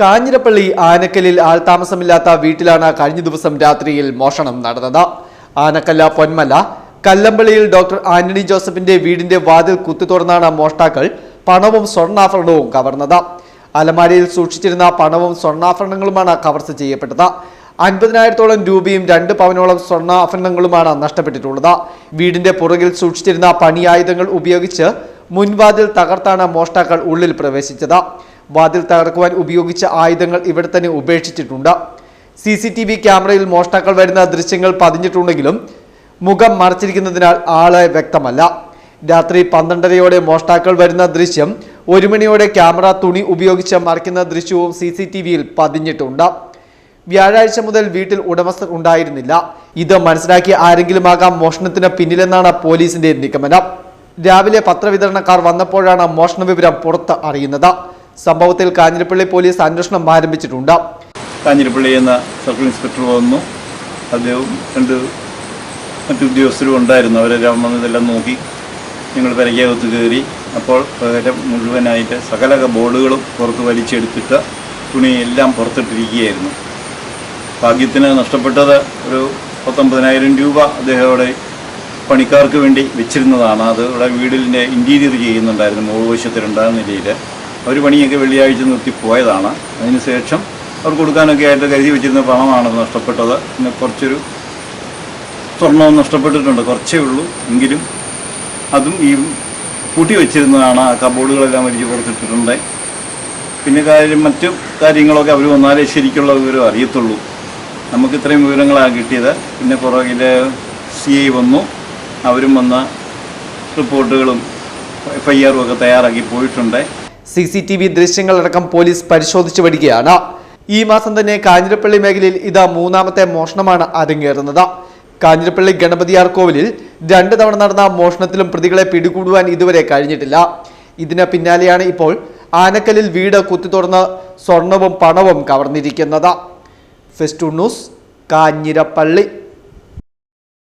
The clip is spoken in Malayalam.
കാഞ്ഞിരപ്പള്ളി ആനക്കല്ലിൽ ആൾതാമസമില്ലാത്ത വീട്ടിലാണ് കഴിഞ്ഞ ദിവസം രാത്രിയിൽ മോഷണം നടന്നത്. ആനക്കല്ല പൊന്മല കല്ലമ്പള്ളിയിൽ ഡോക്ടർ ആന്റണി ജോസഫിന്റെ വീടിന്റെ വാതിൽ കുത്തി തുറന്നാണ് മോഷ്ടാക്കൾ പണവും സ്വർണ്ണാഭരണവും കവർന്നത്. അലമാരയിൽ സൂക്ഷിച്ചിരുന്ന പണവും സ്വർണ്ണാഭരണങ്ങളുമാണ് കവർച്ച ചെയ്യപ്പെട്ടത്. 50,000-ഓളം രൂപയും 2 പവനോളം സ്വർണ്ണാഭരണങ്ങളുമാണ് നഷ്ടപ്പെട്ടിട്ടുള്ളത്. വീടിന്റെ പുറകിൽ സൂക്ഷിച്ചിരുന്ന പണിയായുധങ്ങൾ ഉപയോഗിച്ച് മുൻവാതിൽ തകർത്താണ് മോഷ്ടാക്കൾ ഉള്ളിൽ പ്രവേശിച്ചത്. വാതിൽ തകർക്കുവാൻ ഉപയോഗിച്ച ആയുധങ്ങൾ ഇവിടെ തന്നെ ഉപേക്ഷിച്ചിട്ടുണ്ട്. CCTV ക്യാമറയിൽ മോഷ്ടാക്കൾ വരുന്ന ദൃശ്യങ്ങൾ പതിഞ്ഞിട്ടുണ്ടെങ്കിലും മുഖം മറച്ചിരിക്കുന്നതിനാൽ ആളെ വ്യക്തമല്ല. രാത്രി 12:30-ഓടെ മോഷ്ടാക്കൾ വരുന്ന ദൃശ്യം 1 മണിയോടെ ക്യാമറ തുണി ഉപയോഗിച്ച് മറയ്ക്കുന്ന ദൃശ്യവും CCTV-യിൽ പതിഞ്ഞിട്ടുണ്ട്. വ്യാഴാഴ്ച മുതൽ വീട്ടിൽ ഉടമസ്ഥർ ഉണ്ടായിരുന്നില്ല. ഇത് മനസ്സിലാക്കിയ ആരെങ്കിലും ആകാം മോഷണത്തിന് പിന്നിലെന്നാണ് പോലീസിന്റെ നിഗമനം. രാവിലെ പത്രവിതരണക്കാർ വന്നപ്പോഴാണ് മോഷണ വിവരം പുറത്ത് അറിയുന്നത്. സംഭവത്തിൽ കാഞ്ഞിരപ്പള്ളി പോലീസ് അന്വേഷണം ആരംഭിച്ചിട്ടുണ്ട്. കാഞ്ഞിരപ്പള്ളി എന്ന സർക്കിൾ ഇൻസ്പെക്ടർ വന്നു. അദ്ദേഹവും 2 മറ്റു ഉദ്യോഗസ്ഥരും ഉണ്ടായിരുന്നു. അവരെല്ലാം വന്നതെല്ലാം നോക്കി ഞങ്ങൾ പെരയ്ക്കകത്ത് കയറി. അപ്പോൾ മുഴുവനായിട്ട് സകല ബോർഡുകളും പുറത്ത് വലിച്ചെടുത്തിട്ട് തുണിയെല്ലാം പുറത്തിട്ടിരിക്കുകയായിരുന്നു. ഭാഗ്യത്തിന് നഷ്ടപ്പെട്ടത് ഒരു 19,000 രൂപ അദ്ദേഹം അവിടെ പണിക്കാർക്ക് വേണ്ടി വെച്ചിരുന്നതാണ്. അത് ഇവിടെ വീടിൻ്റെ ഇൻറ്റീരിയർ ചെയ്യുന്നുണ്ടായിരുന്നു. മുകൾവശത്തിലുണ്ടാകുന്ന നിലയിൽ അവർ പണിയൊക്കെ വെള്ളിയാഴ്ച നിർത്തിപ്പോയതാണ്. അതിനുശേഷം അവർ കൊടുക്കാനൊക്കെ ആയിട്ട് കരുതി വെച്ചിരുന്ന പണമാണ് നഷ്ടപ്പെട്ടത്. പിന്നെ കുറച്ചൊരു സ്വർണ്ണവും നഷ്ടപ്പെട്ടിട്ടുണ്ട്, കുറച്ചേ ഉള്ളൂ. എങ്കിലും അതും ഈ കൂട്ടി വെച്ചിരുന്നതാണ്. ആ കബോർഡുകളെല്ലാം വലിച്ച് പുറത്തിട്ടിട്ടുണ്ട്. പിന്നെ മറ്റു കാര്യങ്ങളൊക്കെ അവർ വന്നാലേ ശരിക്കുള്ള വിവരം അറിയത്തുള്ളൂ. നമുക്ക് ഇത്രയും വിവരങ്ങളാണ് കിട്ടിയത്. പിന്നെ പുറകിലെ CI വന്നു. അവരും വന്ന റിപ്പോർട്ടുകളും FIR ഒക്കെ തയ്യാറാക്കി പോയിട്ടുണ്ട്. CCTV ദൃശ്യങ്ങളടക്കം പോലീസ് പരിശോധിച്ചു വരികയാണ്. ഈ മാസം തന്നെ കാഞ്ഞിരപ്പള്ളി മേഖലയിൽ ഇത് 3ാമത്തെ മോഷണമാണ് അരങ്ങേറുന്നത്. കാഞ്ഞിരപ്പള്ളി ഗണപതിയാർ കോവിലിൽ 2 തവണ നടന്ന മോഷണത്തിലും പ്രതികളെ പിടികൂടുവാൻ ഇതുവരെ കഴിഞ്ഞിട്ടില്ല. ഇതിന് പിന്നാലെയാണ് ഇപ്പോൾ ആനക്കല്ലിൽ വീട് കുത്തി തുറന്ന് സ്വർണവും പണവും കവർന്നിരിക്കുന്നത്. Festoon news, Kanjirappally.